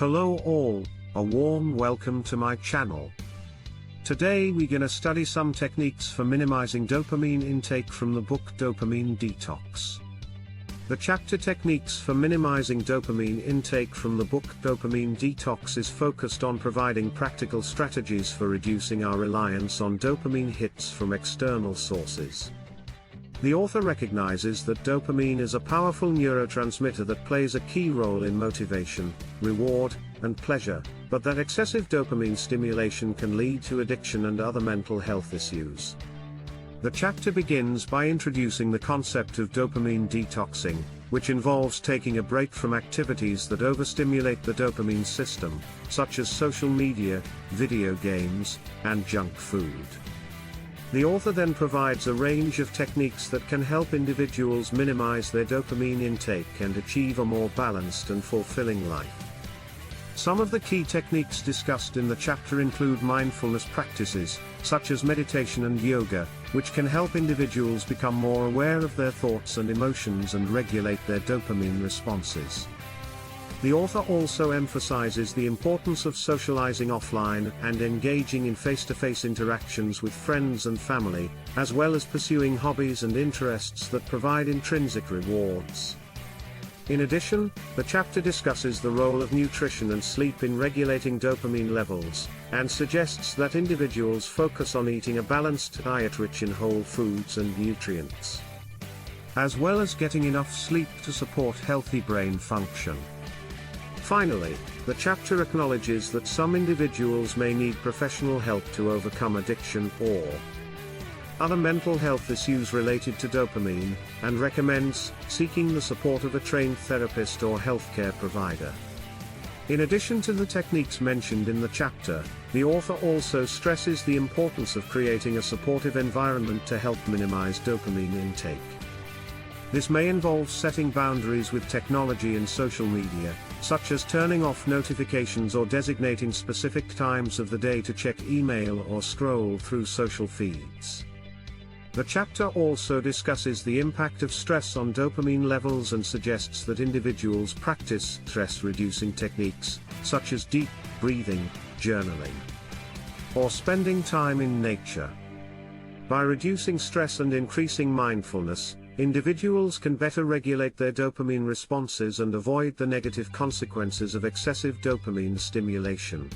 Hello all, a warm welcome to my channel. Today we're gonna study some techniques for minimizing dopamine intake from the book Dopamine Detox. The chapter Techniques for Minimizing Dopamine Intake from the book Dopamine Detox is focused on providing practical strategies for reducing our reliance on dopamine hits from external sources. The author recognizes that dopamine is a powerful neurotransmitter that plays a key role in motivation, reward, and pleasure, but that excessive dopamine stimulation can lead to addiction and other mental health issues. The chapter begins by introducing the concept of dopamine detoxing, which involves taking a break from activities that overstimulate the dopamine system, such as social media, video games, and junk food. The author then provides a range of techniques that can help individuals minimize their dopamine intake and achieve a more balanced and fulfilling life. Some of the key techniques discussed in the chapter include mindfulness practices, such as meditation and yoga, which can help individuals become more aware of their thoughts and emotions and regulate their dopamine responses. The author also emphasizes the importance of socializing offline and engaging in face-to-face interactions with friends and family, as well as pursuing hobbies and interests that provide intrinsic rewards. In addition, the chapter discusses the role of nutrition and sleep in regulating dopamine levels, and suggests that individuals focus on eating a balanced diet rich in whole foods and nutrients, as well as getting enough sleep to support healthy brain function. Finally, the chapter acknowledges that some individuals may need professional help to overcome addiction or other mental health issues related to dopamine, and recommends seeking the support of a trained therapist or healthcare provider. In addition to the techniques mentioned in the chapter, the author also stresses the importance of creating a supportive environment to help minimize dopamine intake. This may involve setting boundaries with technology and social media, such as turning off notifications or designating specific times of the day to check email or scroll through social feeds. The chapter also discusses the impact of stress on dopamine levels and suggests that individuals practice stress-reducing techniques, such as deep breathing, journaling, or spending time in nature. By reducing stress and increasing mindfulness, individuals can better regulate their dopamine responses and avoid the negative consequences of excessive dopamine stimulation.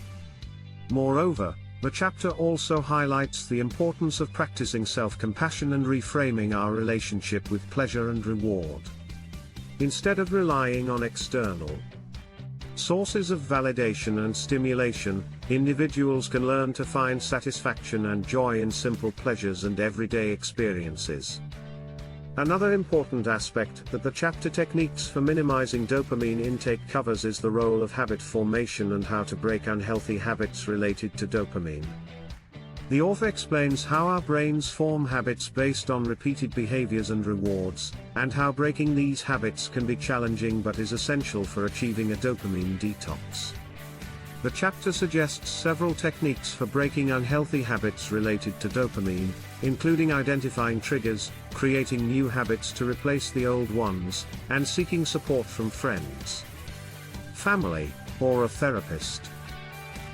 Moreover, the chapter also highlights the importance of practicing self-compassion and reframing our relationship with pleasure and reward. Instead of relying on external sources of validation and stimulation, individuals can learn to find satisfaction and joy in simple pleasures and everyday experiences. Another important aspect that the chapter Techniques for Minimizing Dopamine Intake covers is the role of habit formation and how to break unhealthy habits related to dopamine. The author explains how our brains form habits based on repeated behaviors and rewards, and how breaking these habits can be challenging but is essential for achieving a dopamine detox. The chapter suggests several techniques for breaking unhealthy habits related to dopamine, including identifying triggers, creating new habits to replace the old ones, and seeking support from friends, family, or a therapist.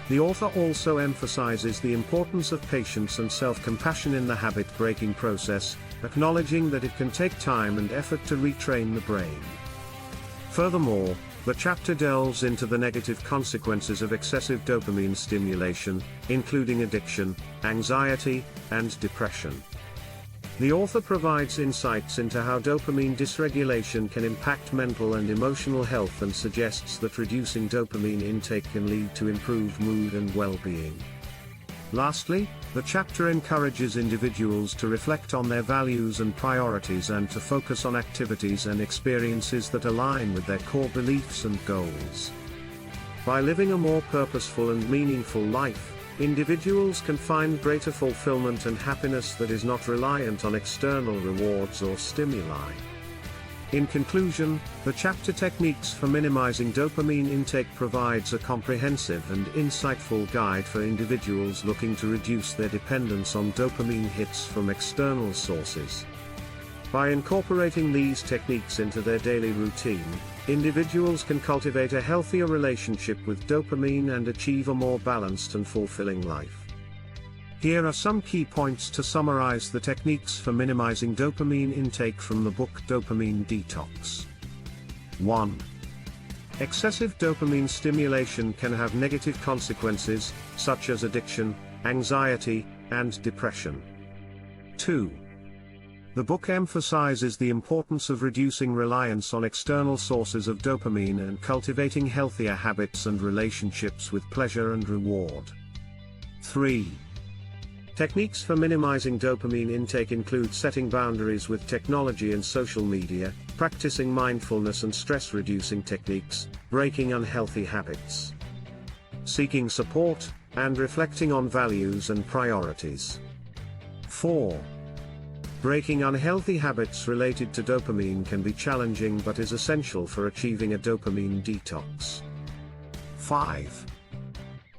The author also emphasizes the importance of patience and self-compassion in the habit-breaking process, acknowledging that it can take time and effort to retrain the brain. Furthermore, the chapter delves into the negative consequences of excessive dopamine stimulation, including addiction, anxiety, and depression. The author provides insights into how dopamine dysregulation can impact mental and emotional health and suggests that reducing dopamine intake can lead to improved mood and well-being. Lastly, the chapter encourages individuals to reflect on their values and priorities and to focus on activities and experiences that align with their core beliefs and goals. By living a more purposeful and meaningful life, individuals can find greater fulfillment and happiness that is not reliant on external rewards or stimuli. In conclusion, the chapter Techniques for Minimizing Dopamine Intake provides a comprehensive and insightful guide for individuals looking to reduce their dependence on dopamine hits from external sources. By incorporating these techniques into their daily routine, individuals can cultivate a healthier relationship with dopamine and achieve a more balanced and fulfilling life. Here are some key points to summarize the techniques for minimizing dopamine intake from the book Dopamine Detox. 1. Excessive dopamine stimulation can have negative consequences, such as addiction, anxiety, and depression. 2. The book emphasizes the importance of reducing reliance on external sources of dopamine and cultivating healthier habits and relationships with pleasure and reward. 3. Techniques for minimizing dopamine intake include setting boundaries with technology and social media, practicing mindfulness and stress-reducing techniques, breaking unhealthy habits, seeking support, and reflecting on values and priorities. 4. Breaking unhealthy habits related to dopamine can be challenging but is essential for achieving a dopamine detox. 5.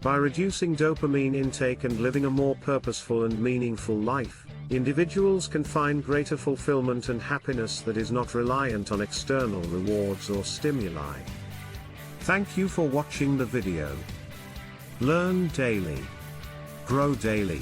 By reducing dopamine intake and living a more purposeful and meaningful life, individuals can find greater fulfillment and happiness that is not reliant on external rewards or stimuli. Thank you for watching the video. Learn daily. Grow daily.